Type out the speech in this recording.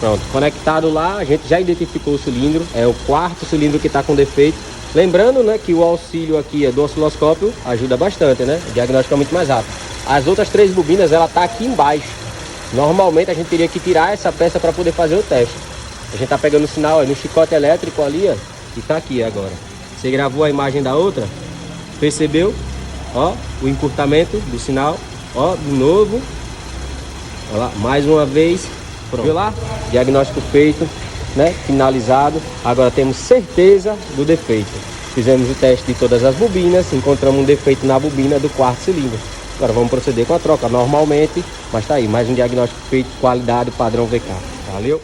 Pronto, conectado lá, a gente já identificou o cilindro, é o quarto cilindro que está com defeito. Lembrando, né, que o auxílio aqui do osciloscópio ajuda bastante, né? O diagnóstico é muito mais rápido. As outras 3 bobinas, ela tá aqui embaixo. Normalmente a gente teria que tirar essa peça para poder fazer o teste. A gente tá pegando o sinal ó, no chicote elétrico ali, ó, e tá aqui agora. Você gravou a imagem da outra? Percebeu? Ó, o encurtamento do sinal. Ó, de novo. Olha lá, mais uma vez. Pronto. Viu lá? Diagnóstico feito, né? Finalizado. Agora temos certeza do defeito. Fizemos o teste de todas as bobinas, encontramos um defeito na bobina do quarto cilindro. Agora vamos proceder com a troca normalmente, mas tá aí, mais um diagnóstico feito, qualidade, padrão VK. Valeu!